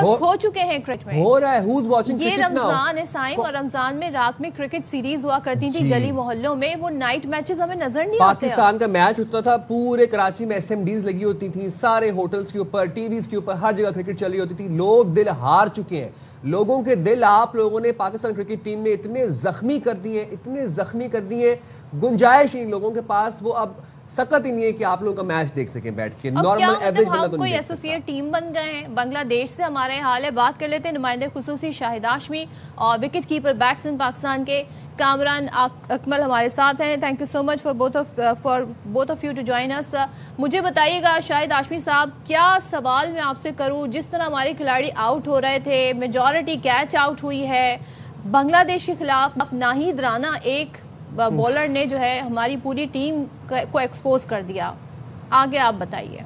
दिलचस्प हो चुके हैं क्रिकेट में, हो रहा है। Who's watching ये cricket now? रमजान है साइम, और रमजान में रात में क्रिकेट सीरीज हुआ करती थी गली मोहल्लों में, वो नाइट मैचेस हमें नजर नहीं आते। पाकिस्तान का मैच होता था, पूरे कराची में एसएमडीज लगी होती थी, सारे होटल्स के ऊपर, टीवीज के ऊपर, हर जगह क्रिकेट चली होती थी। लोग दिल हार चुके हैं, लोगों के दिल आप लोगों ने पाकिस्तान क्रिकेट टीम ने इतने जख्मी कर दिए, इतने जख्मी कर दिए, गुंजाइश इन लोगों के पास वो अब सकत ही नहीं है कि आप लोगों का मैच देख सकें बैठ के। नॉर्मल एवरेज बंदा तो कोई नहीं एसोसिएट टीम बन गए हैं। बांग्लादेश से हमारे हाल है, बात कर लेते हैं नुमाइंदे खुसूसी शाहिद हाशमी और विकेट कीपर बैट्समैन पाकिस्तान के कामरान अकमल हमारे साथ हैं। Thank you so much for both of you to join us. मुझे बताइएगा शाहिद हाशमी साहब, क्या सवाल मैं आपसे करूं, जिस तरह हमारे खिलाड़ी आउट हो रहे थे, मेजॉरिटी कैच आउट हुई है बांग्लादेश के खिलाफ, नाहिद राना एक बॉलर ने जो है हमारी पूरी टीम को एक्सपोज कर दिया। आगे आप बताइए।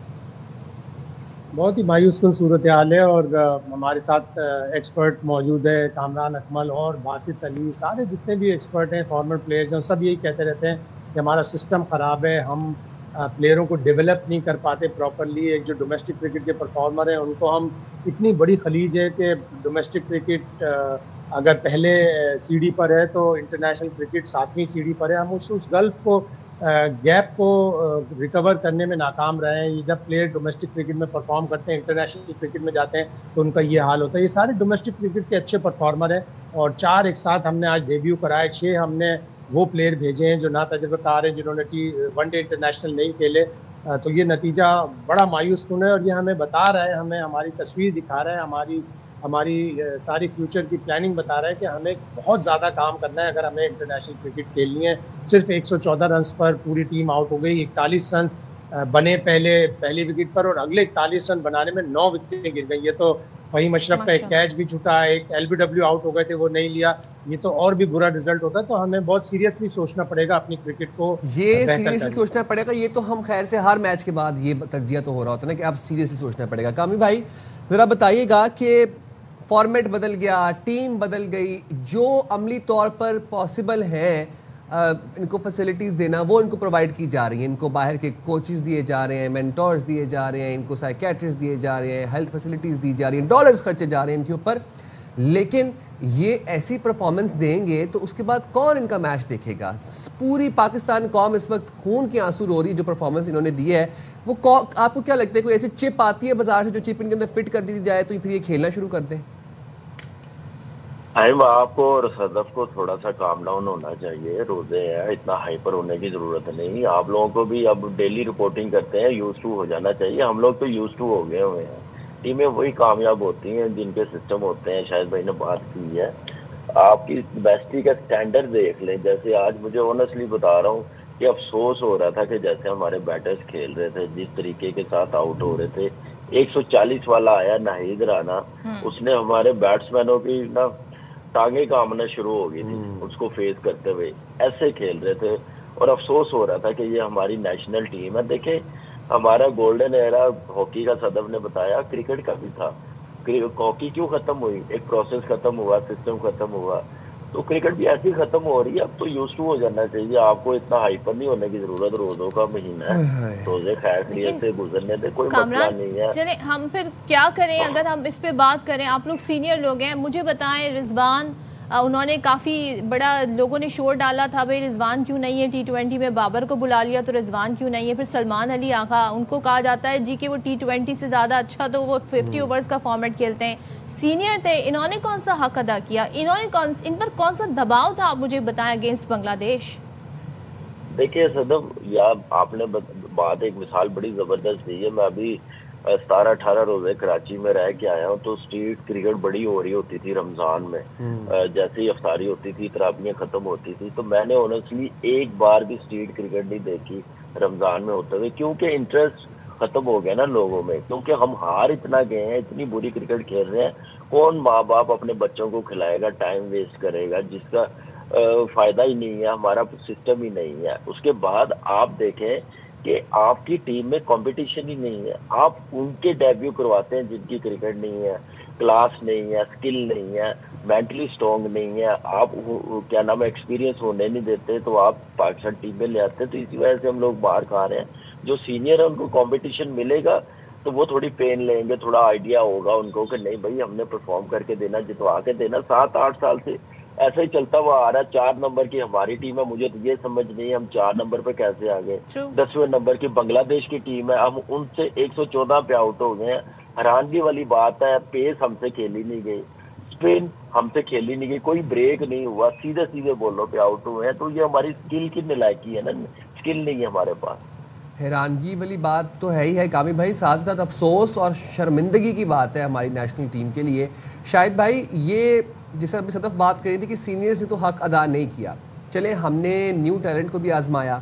बहुत ही मायूस कुन सूरत हाल है, और हमारे साथ एक्सपर्ट मौजूद है, कामरान अकमल और बासित अली, सारे जितने भी एक्सपर्ट हैं, फॉर्मर प्लेयर्स हैं, सब यही कहते रहते हैं कि हमारा सिस्टम ख़राब है, हम प्लेयरों को डेवलप नहीं कर पाते प्रॉपरली। एक जो डोमेस्टिक क्रिकेट के परफॉर्मर हैं उनको हम, इतनी बड़ी खलीज है कि डोमेस्टिक क्रिकेट अगर पहले सीढ़ी पर है तो इंटरनेशनल क्रिकेट 7वीं सीढ़ी पर है। हम उस गल्फ को, गैप को रिकवर करने में नाकाम रहे हैं। ये जब प्लेयर डोमेस्टिक क्रिकेट में परफॉर्म करते हैं, इंटरनेशनल क्रिकेट में जाते हैं तो उनका ये हाल होता है। ये सारे डोमेस्टिक क्रिकेट के अच्छे परफॉर्मर हैं, और 4 एक साथ हमने आज डेब्यू कराए। 6 हमने वो प्लेयर भेजे हैं जो ना तजुर्बेकार हैं, जिन्होंने वनडे इंटरनेशनल नहीं खेले। तो ये नतीजा बड़ा मायूस कुन है, और ये हमें बता रहा है, हमें हमारी तस्वीर दिखा रहा है, हमारी सारी फ्यूचर की प्लानिंग बता रहा है कि हमें बहुत ज़्यादा काम करना है अगर हमें इंटरनेशनल क्रिकेट खेलनी है। सिर्फ 114 रन पर पूरी टीम आउट हो गई। 41 रन बने पहली विकेट पर, और अगले 41 रन बनाने में 9 विकेटें गिर गई। ये तो फ़हीम अशरफ का एक कैच भी छूटा, एक LBW आउट हो गए थे, वो नहीं लिया। ये तो और भी बुरा रिजल्ट होता है। तो हमें बहुत सीरियसली सोचना पड़ेगा अपनी क्रिकेट को, ये सीरियसली सोचना पड़ेगा। ये तो हम खैर से हर मैच के बाद ये तज्जिया तो हो रहा होता है ना कि अब सीरियसली सोचना पड़ेगा। कामी भाई ज़रा बताइएगा कि फॉर्मेट बदल गया, टीम बदल गई, जो अमली तौर पर पॉसिबल है इनको फैसिलिटीज़ देना वो इनको प्रोवाइड की जा रही हैं। इनको बाहर के कोचेस दिए जा रहे हैं, मेंटोर्स दिए जा रहे हैं, इनको साइकेट्रिस्ट दिए जा रहे हैं, हेल्थ फैसिलिटीज़ दी जा रही हैं, डॉलर्स खर्चे जा रहे हैं इनके ऊपर। लेकिन ये ऐसी परफॉर्मेंस देंगे तो उसके बाद कौन इनका मैच देखेगा? पूरी पाकिस्तान कौम इस वक्त खून की आंसू रो रही है जो परफॉर्मेंस इन्होंने दी है। वो आपको क्या लगता है कोई ऐसी चिप आती है बाजार से जो चिप इनके अंदर फिट कर दी जाए तो फिर ये खेलना शुरू कर दें? आपको और सदफ को थोड़ा सा काम डाउन होना चाहिए। रोजे हैं, इतना हाइपर होने की जरूरत नहीं। आप लोगों को भी अब डेली रिपोर्टिंग करते हैं, यूज टू हो जाना चाहिए। हम लोग तो यूज टू हो गए हुए हैं। टीमें वही कामयाब होती हैं जिनके सिस्टम होते हैं। शायद भाई ने बात की है, आपकी बेस्टी का स्टैंडर्ड देख लें। जैसे आज मुझे ऑनेस्टली बता रहा हूँ कि अफसोस हो रहा था कि जैसे हमारे बैटर्स खेल रहे थे, जिस तरीके के साथ आउट हो रहे थे। 140 वाला आया नाहिद राना, उसने हमारे बैट्समैनों की ना टांगे कामना शुरू हो गई थी उसको फेस करते हुए। ऐसे खेल रहे थे और अफसोस हो रहा था कि ये हमारी नेशनल टीम है। देखे, हमारा गोल्डन एरा हॉकी का सदफ ने बताया, क्रिकेट का भी था। हॉकी क्यों खत्म हुई? एक प्रोसेस खत्म हुआ, सिस्टम खत्म हुआ, तो क्रिकेट भी ऐसी खत्म हो रही है। अब तो यूज टू हो जाना चाहिए। आपको इतना हाइपर नहीं होने की जरूरत। रोजों का महीना है, रोजे खैर खैरियत से गुजरने दे, कोई मसला नहीं है। चले हम फिर क्या करें? अगर हम इस पे बात करें, आप लोग सीनियर लोग हैं, मुझे बताएं रिजवान, उन्होंने काफ़ी बड़ा लोगों ने शोर डाला था, भाई रिजवान क्यों नहीं है T20 में, बाबर को बुला लिया तो रिजवान क्यों नहीं है। फिर सलमान अली आका, उनको कहा जाता है जी कि वो T20 से ज़्यादा अच्छा तो वो 50 ओवर्स का फॉर्मेट खेलते हैं, सीनियर थे। इन्होंने कौन सा हक अदा किया? इन पर कौन सा दबाव था, आप मुझे बताएं, अगेंस्ट बांग्लादेश? देखिए सदब, या आपने बात एक मिसाल बड़ी ज़बरदस्त दी है। मैं अभी 17-18 रोजे कराची में रह के आया हूँ, तो स्ट्रीट क्रिकेट बड़ी हो रही होती थी रमज़ान में। जैसे ही अफ्तारी होती थी, तराबियाँ ख़त्म होती थी, तो मैंने ऑनेस्टली एक बार भी स्ट्रीट क्रिकेट नहीं देखी रमज़ान में होते हुए, क्योंकि इंटरेस्ट ख़त्म हो गया ना लोगों में। क्योंकि हम हार इतना गए हैं, इतनी बुरी क्रिकेट खेल रहे हैं। कौन माँ बाप अपने बच्चों को खिलाएगा, टाइम वेस्ट करेगा, जिसका फ़ायदा ही नहीं है, हमारा सिस्टम ही नहीं है। उसके बाद आप देखें कि आपकी टीम में कंपटीशन ही नहीं है। आप उनके डेब्यू करवाते हैं जिनकी क्रिकेट नहीं है, क्लास नहीं है, स्किल नहीं है, मेंटली स्ट्रॉन्ग नहीं है। आप क्या नाम है, एक्सपीरियंस होने नहीं देते, तो आप पाकिस्तान टीम में ले आते हैं। तो इसी वजह से हम लोग बाहर खा रहे हैं। जो सीनियर है उनको कंपटीशन मिलेगा तो वो थोड़ी पेन लेंगे, थोड़ा आइडिया होगा उनको कि नहीं भाई हमने परफॉर्म करके देना, जितवा के देना। 7-8 साल से ऐसा ही चलता हुआ आ रहा है। 4 नंबर की हमारी टीम है, मुझे तो ये समझ नहीं है हम 4 नंबर पे कैसे आ गए। 10वें नंबर की बांग्लादेश की टीम है, हम उनसे 114 पे आउट हो गए हैं। हैरानगी वाली बात है, पेस हमसे खेली नहीं गई, स्पिन हमसे खेली नहीं गई, कोई ब्रेक नहीं हुआ, सीधे सीधे बॉलों पे आउट हुए हैं। तो ये हमारी स्किल की नलायकी है ना, स्किल नहीं है हमारे पास। हैरानगी वाली बात तो है ही है कामिल भाई, साथ साथ अफसोस और शर्मिंदगी की बात है हमारी नेशनल टीम के लिए। शायद भाई ये जिसे अभी सदफ बात करी थी कि सीनियर्स ने तो हक अदा नहीं किया, चले हमने न्यू टैलेंट को भी आजमाया।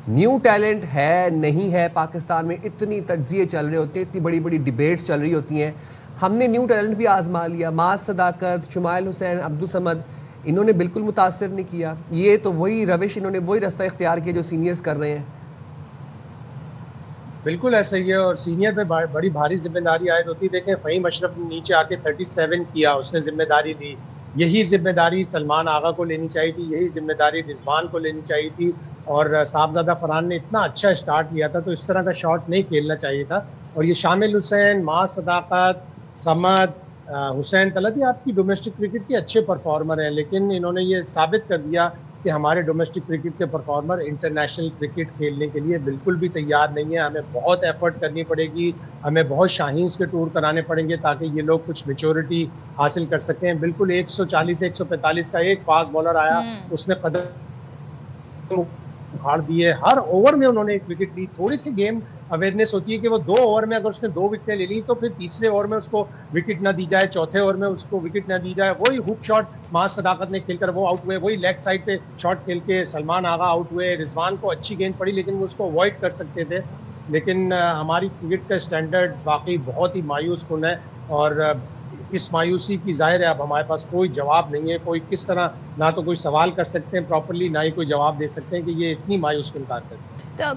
न्यू टैलेंट है नहीं है, पाकिस्तान में इतनी तज्जिए चल रहे होते हैं, इतनी बड़ी बड़ी डिबेट्स चल रही होती हैं, हमने न्यू टैलेंट भी आजमा लिया। माज सदाकत, शुमाइल हुसैन, अब्दुल समद, इन्होंने बिल्कुल मुतासर नहीं किया। ये तो वही रविश, इन्होंने वही रास्ता इख्तियार किया जो सीनियर्स कर रहे हैं। बिल्कुल ऐसा ही है, और सीनियर पे बड़ी भारी जिम्मेदारी आयद होती है। देखें फ़हीम अशरफ ने नीचे आके 37 किया, उसने जिम्मेदारी ली। यही जिम्मेदारी सलमान आगा को लेनी चाहिए थी, यही जिम्मेदारी रिजवान को लेनी चाहिए थी। और साहबजादा फरहान ने इतना अच्छा स्टार्ट किया था, तो इस तरह का शॉट नहीं खेलना चाहिए था। और ये शामिल हुसैन, माज सदाकत, समद, हुसैन तलत, ये आपकी डोमेस्टिक क्रिकेट के अच्छे परफॉर्मर हैं, लेकिन इन्होंने ये साबित कर दिया कि हमारे डोमेस्टिक क्रिकेट के परफॉर्मर इंटरनेशनल क्रिकेट खेलने के लिए बिल्कुल भी तैयार नहीं है। हमें बहुत एफर्ट करनी पड़ेगी, हमें बहुत शाहीन्स के टूर कराने पड़ेंगे ताकि ये लोग कुछ मैच्योरिटी हासिल कर सकें। बिल्कुल 140-145 का एक फास्ट बॉलर आया, उसने कदम उखाड़ दिए, हर ओवर में उन्होंने एक विकेट ली। थोड़ी सी गेम अवेयरनेस होती है कि वो 2 ओवर में अगर उसने 2 विकेटें ले ली तो फिर तीसरे ओवर में उसको विकेट ना दी जाए, चौथे ओवर में उसको विकेट ना दी जाए। वही हुक शॉट माज सदाकत ने खेलकर वो आउट हुए, वही लेग साइड पे शॉट खेल के सलमान आगा आउट हुए। रिजवान को अच्छी गेंद पड़ी लेकिन वो उसको अवॉइड कर सकते थे। लेकिन हमारी क्रिकेट का स्टैंडर्ड वाकई बहुत ही मायूस कुन है, और इस मायूसी की ज़ाहिर है अब हमारे पास कोई जवाब नहीं है। कोई किस तरह, ना तो कोई सवाल कर सकते हैं प्रॉपरली, ना ही कोई जवाब दे सकते हैं कि ये इतनी मायूस कुन कारकर्दगी।